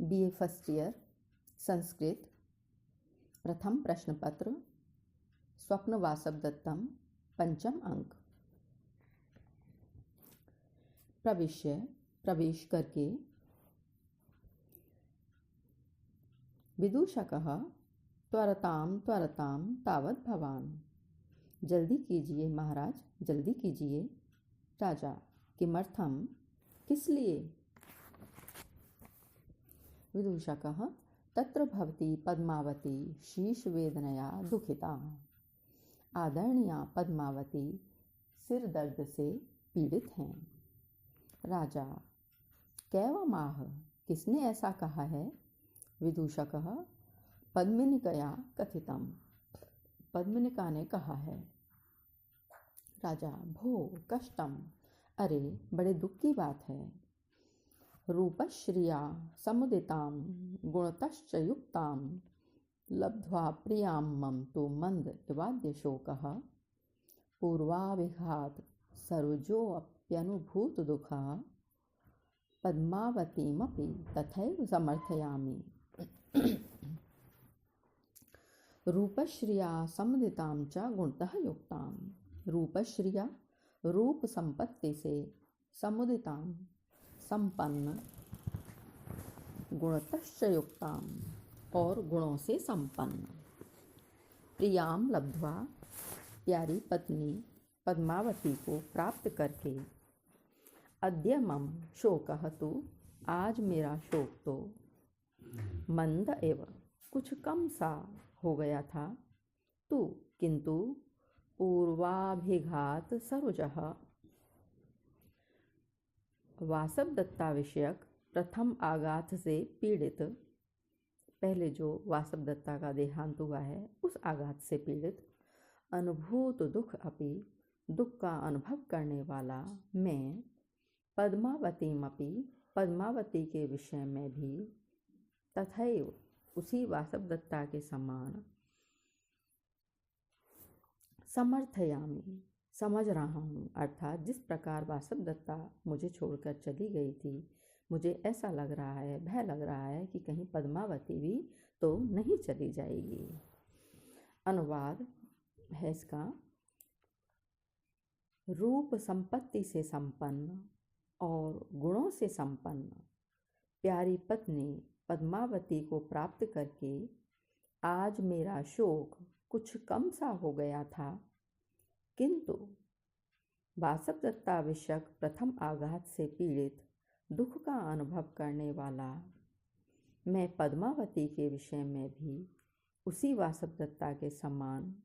BA first year Sanskrit प्रथम प्रश्न पत्र स्वप्न वासवदत्तम पंचम अंक। प्रवेश करके विदूषकः त्वरतां तावत् भवान्। जल्दी कीजिए महाराज, जल्दी कीजिए। राजा, किमर्थम, किस लिए? विदूषकः, तत्र भवती पद्मावती शीर्षवेदनया दुखिता। आदरणीया पद्मावती सिर दर्द से पीड़ित हैं। राजा, कैवमाह, किसने ऐसा कहा है? विदूषकः, पद्मिनिकया कथितम्, पद्मिनिका ने कहा है। राजा, भो कष्टम, अरे बड़े दुख की बात है। रूपश्रिया समुदितां गुणतश्च युक्तां लब्ध्वा प्रियां मम तु मंद इवाद्य शोकः। पूर्वाविघात सरोजोऽप्यनुभूत दुःखः पद्मावतीमपि तथैव समर्थयामि। रूपश्रिया समुदितां च गुणतः युक्तां। रूपश्रिया, रूप संपत्ति से समुदितां, संपन्न, गुणतश्च युक्तां, और गुणों से संपन्न। प्रियाम लब्ध्वा, प्यारी पत्नी पद्मावती को प्राप्त करके। अद्य मम शोकः तु, आज मेरा शोक तो मंद एव, कुछ कम सा हो गया था। तु किंतु पूर्वाभिघात सरोजः, वासवदत्ता विषयक प्रथम आघात से पीड़ित, पहले जो वासवदत्ता का देहांत हुआ है उस आघात से पीड़ित, अनुभूत दुख अपि, दुख का अनुभव करने वाला मैं, पद्मावतीमपि, पद्मावती के विषय में भी, तथैव, उसी वासवदत्ता के समान, समर्थयामि, समझ रहा हूँ। अर्थात जिस प्रकार वासवदत्ता मुझे छोड़कर चली गई थी, मुझे ऐसा लग रहा है, भय लग रहा है कि कहीं पद्मावती भी तो नहीं चली जाएगी। अनुवाद है इसका। रूप संपत्ति से संपन्न और गुणों से संपन्न प्यारी पत्नी पद्मावती को प्राप्त करके आज मेरा शोक कुछ कम सा हो गया था। किंतु वासवदत्ता विषयक प्रथम आघात से पीड़ित, दुख का अनुभव करने वाला मैं पद्मावती के विषय में भी उसी वासवदत्ता के समान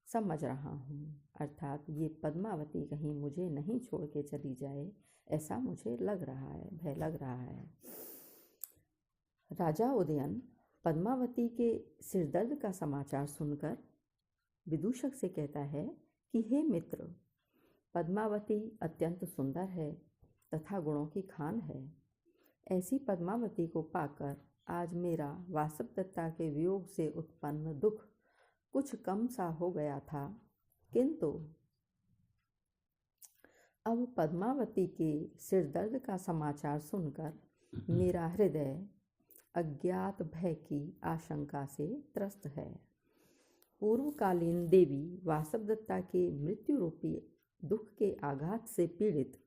समझ रहा हूँ। अर्थात ये पद्मावती कहीं मुझे नहीं छोड़ के चली जाए, ऐसा मुझे लग रहा है, भय लग रहा है। राजा उदयन पद्मावती के सिरदर्द का समाचार सुनकर विदूषक से कहता है कि हे मित्र, पद्मावती अत्यंत सुंदर है तथा गुणों की खान है। ऐसी पद्मावती को पाकर आज मेरा वासवदत्ता के वियोग से उत्पन्न दुख कुछ कम सा हो गया था। किंतु अब पद्मावती के सिरदर्द का समाचार सुनकर मेरा हृदय अज्ञात भय की आशंका से त्रस्त है। पूर्वकालीन देवी वासवदत्ता के मृत्यु रूपी दुख के आघात से पीड़ित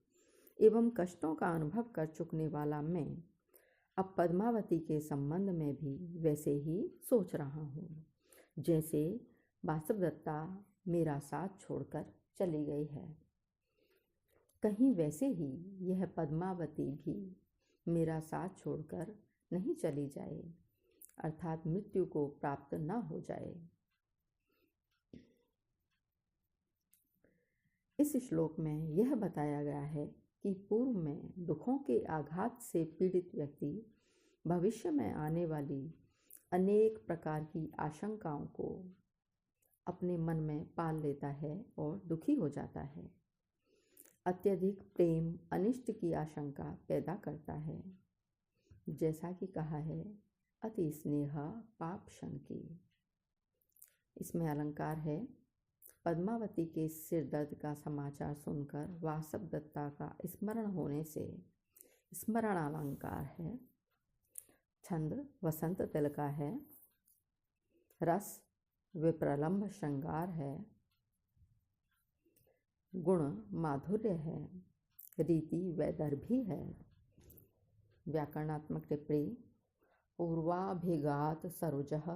एवं कष्टों का अनुभव कर चुकने वाला मैं अब पद्मावती के संबंध में भी वैसे ही सोच रहा हूँ जैसे वासवदत्ता मेरा साथ छोड़कर चली गई है। कहीं वैसे ही यह पद्मावती भी मेरा साथ छोड़कर नहीं चली जाए, अर्थात मृत्यु को प्राप्त न हो जाए। इस श्लोक में यह बताया गया है कि पूर्व में दुखों के आघात से पीड़ित व्यक्ति भविष्य में आने वाली अनेक प्रकार की आशंकाओं को अपने मन में पाल लेता है और दुखी हो जाता है। अत्यधिक प्रेम अनिष्ट की आशंका पैदा करता है। जैसा कि कहा है, अति स्नेह पाप शंकी। इसमें अलंकार है, पद्मावती के सिर दर्द का समाचार सुनकर वासवदत्ता का स्मरण होने से, स्मरण अलंकार है, छंद वसंत तिल का है, रस विप्रलंभ श्रृंगार है, गुण माधुर्य है, रीति वैदर्भी है। व्याकरणात्मक टिप्पणी। पूर्वाभिघात सरुजः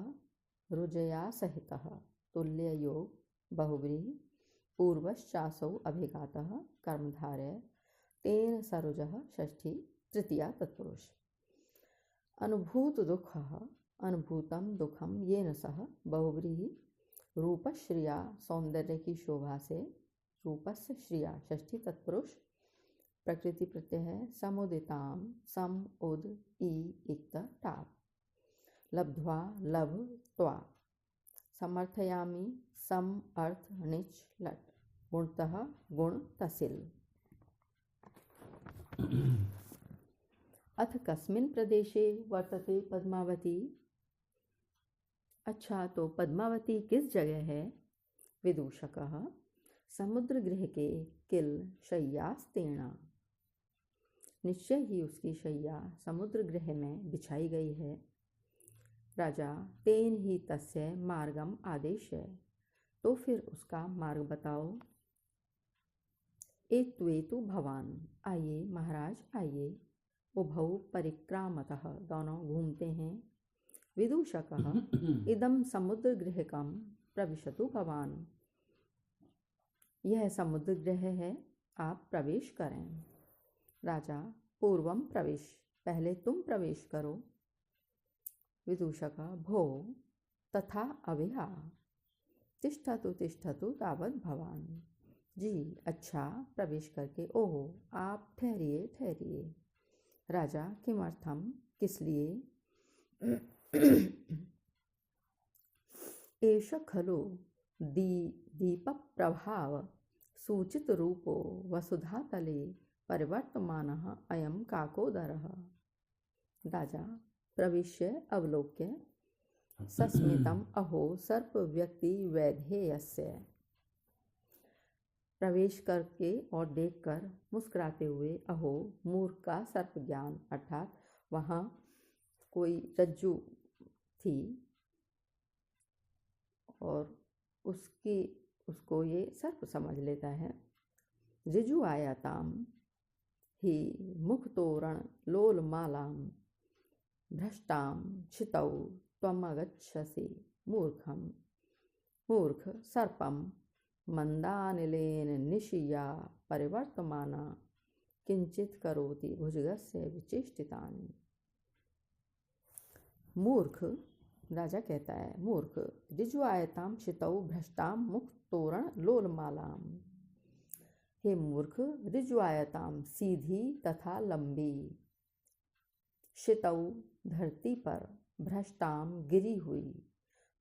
रुजया सहितः तुल्य योग बहुव्रीहि पूर्वश्चासौ अभिघातः कर्मधारय तेन सरुजः षष्ठी तृतीया तत्पुरुष। अनुभूत दुःखः अनुभूतम दुखम येन सह बहुव्रीहि रूपश्रिया सौंदर्य की शोभा से रूपस्य श्रिया षष्ठी तत्पुरुष। प्रकृति प्रत्यय है समुदिताम सम उद ई इक्त टाप। लब्ध्वा लभ त्वा। समर्थयामि सम अर्थ णिच लट। गुणतः गुण तसिल। अथ कस्मिन् प्रदेशे वर्तते पद्मावती। अच्छा, तो पद्मावती किस जगह है? विदूषकः समुद्र गृह के किल शय्यास्तेना। निश्चय ही उसकी शैया समुद्र गृह में बिछाई गई है। राजा तेन ही तस्य मार्गम आदेश है, तो फिर उसका मार्ग बताओ। एत्वेतु भवान। आइए महाराज आइए। उभौ परिक्रामतः। दोनों घूमते हैं। विदूषकः इदं समुद्र गृहकं प्रविशतु भवान। यह समुद्र गृह है, आप प्रवेश करें। राजा पूर्वम प्रवेश। पहले तुम प्रवेश करो। विदूषकः भो तथा अविहा। तिष्ठतु तिष्ठतु तावत् भवान। जी अच्छा, प्रवेश करके ओह आप ठहरिए ठहरिए। राजा किमर्थम, किस लिए? एष खलु दीपप्रभाव सूचित रूपो वसुधातले परिवर्तमानः अयं काकोदरः। राजा प्रविश्य अवलोक्य सस्मितम् अहो सर्प व्यक्ति वैधेयस्य। प्रवेश करके और देखकर मुस्कुराते हुए अहो मूर्ख का सर्प ज्ञान, अर्थात वहाँ कोई रज्जु थी और उसको ये सर्प समझ लेता है। ऋजु आयाताम ही मुखतोरण लोलमालाम भ्रष्टाम छितौ त्वमगच्छसि मूर्खम। मूर्ख सर्पम मंदानिलेन निशिया परिवर्तमाना किंचित करोति भुजगस्य विचेष्टितानि। मूर्ख, राजा कहता है, मूर्ख ऋजु आयताम शितौ भ्रष्टाम मुख तोरण लोलमालाम। हे मूर्ख, ऋजु आयताम सीधी तथा लंबी, शितौ धरती पर, भ्रष्टाम गिरी हुई,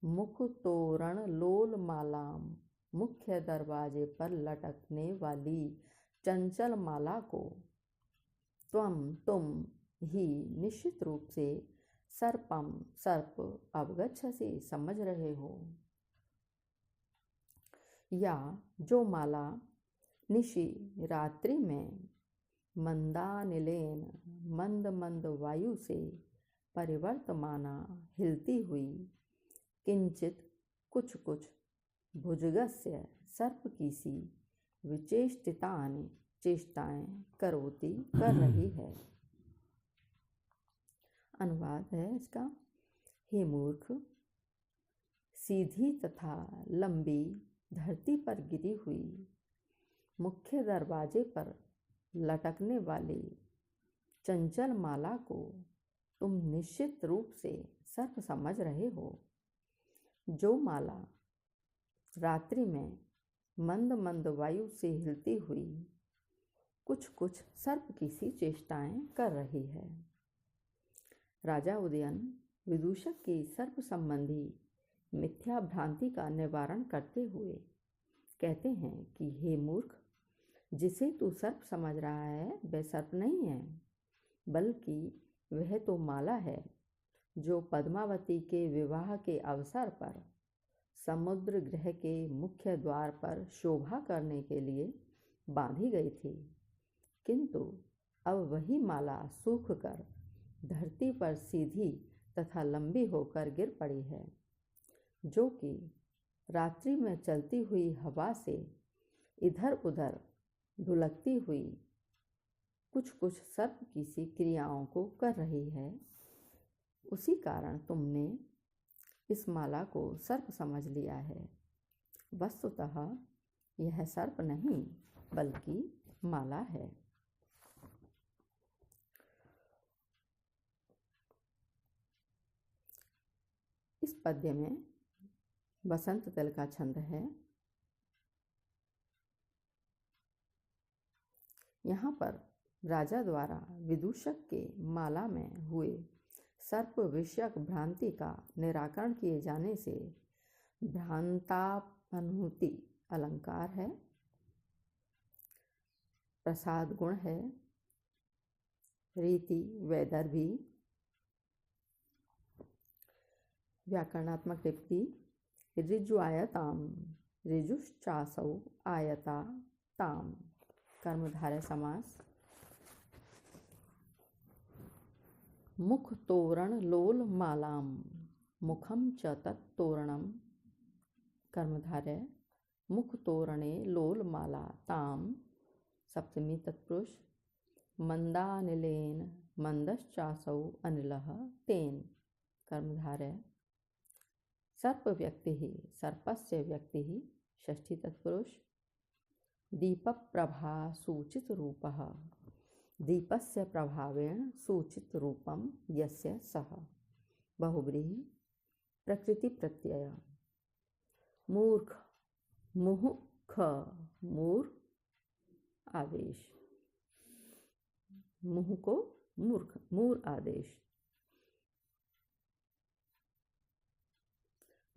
मुख तोरण लोलमालाम मुख्य दरवाजे पर लटकने वाली चंचल माला को तुम ही निश्चित रूप से सर्पम सर्प अवगच्छसि समझ रहे हो। या जो माला निशि रात्रि में मंदानिलेन मंद मंद वायु से परिवर्तमाना हिलती हुई, किंचित कुछ कुछ भुजगस्य सर्प की सी विचेष्टितानि चेष्टाएं करोति कर रही है। अनुवाद है इसका। हे मूर्ख, सीधी तथा लंबी धरती पर गिरी हुई, मुख्य दरवाजे पर लटकने वाली चंचल माला को तुम निश्चित रूप से सर्प समझ रहे हो। जो माला रात्रि में मंद मंद वायु से हिलती हुई कुछ कुछ सर्प की सी चेष्टाएं कर रही है। राजा उदयन विदूषक की सर्प संबंधी मिथ्या भ्रांति का निवारण करते हुए कहते हैं कि हे मूर्ख, जिसे तू सर्प समझ रहा है वह सर्प नहीं है, बल्कि वह तो माला है जो पद्मावती के विवाह के अवसर पर समुद्र गृह के मुख्य द्वार पर शोभा करने के लिए बांधी गई थी, किंतु अब वही माला सूख कर धरती पर सीधी तथा लंबी होकर गिर पड़ी है, जो कि रात्रि में चलती हुई हवा से इधर उधर ढुलकती हुई कुछ कुछ सर्प की सी क्रियाओं को कर रही है। उसी कारण तुमने इस माला को सर्प समझ लिया है। वस्तुतः यह सर्प नहीं बल्कि माला है। इस पद्य में बसंत तिल का छंद है। यहाँ पर राजा द्वारा विदूषक के माला में हुए सर्प विषयक भ्रांति का निराकरण किए जाने से भ्रांतापनुति अलंकार है, प्रसाद गुण है, रीति वैदर्भी। व्याकरणात्मक टिप्पणी ऋजुआयताम ऋजुश्चासौ आयता ताम कर्मधारय समास। मुख तोरण लोल मालाम मुखम च तत्तोरणम कर्मधारय मुख तोरणे लोल माला ताम सप्तमी तत्पुरुष। मंदानिलेन मंदश्चासौ अनिलः तेन कर्मधारय सर्प व्यक्ति ही सर्पस्य व्यक्ति ही षष्ठी तत्पुरुष। दीप प्रभा सूचित रूपः दीपस्य प्रभावेण सूचित रूपम यस्य सः बहुव्रीहि। प्रकृति प्रत्यय मूर्ख मुहुख मूर आदेश, मुह को मूर्ख मूर आदेश।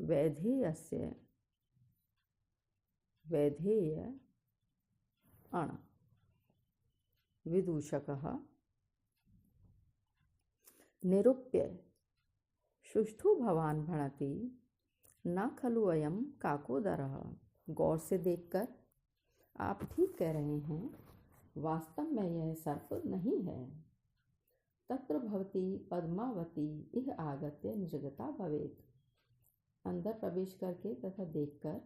वैधेयस्य वैधेय अण विदूषकः निरूप्य सुष्ठु भवान भणति न खलु अयम काकोदरः। गौर से देखकर आप ठीक कह रहे हैं, वास्तव में यह सर्प नहीं है। तत्र भवती पद्मावती इह आगत्य निर्गता भवेत्। अंदर प्रवेश करके तथा देखकर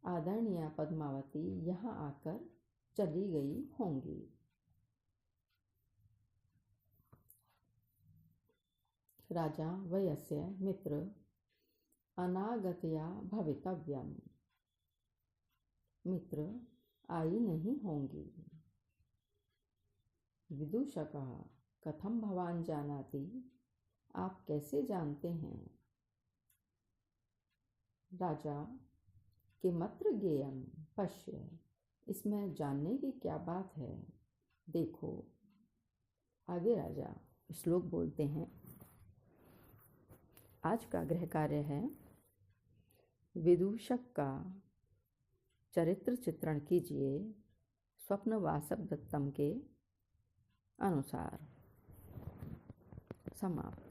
आदरणीय पद्मावती यहाँ आकर चली गई होंगी। राजा वयस्य मित्र अनागतया भवितव्यम। मित्र आई नहीं होंगी। विदूषकः कथम भवान जानाति, आप कैसे जानते हैं। राजा किमत्र ज्ञेयं पश्य, इसमें जानने की क्या बात है, देखो। आगे राजा श्लोक बोलते हैं। आज का गृह कार्य है विदूषक का चरित्र चित्रण कीजिए स्वप्न वासव दत्तम के अनुसार। समाप्त।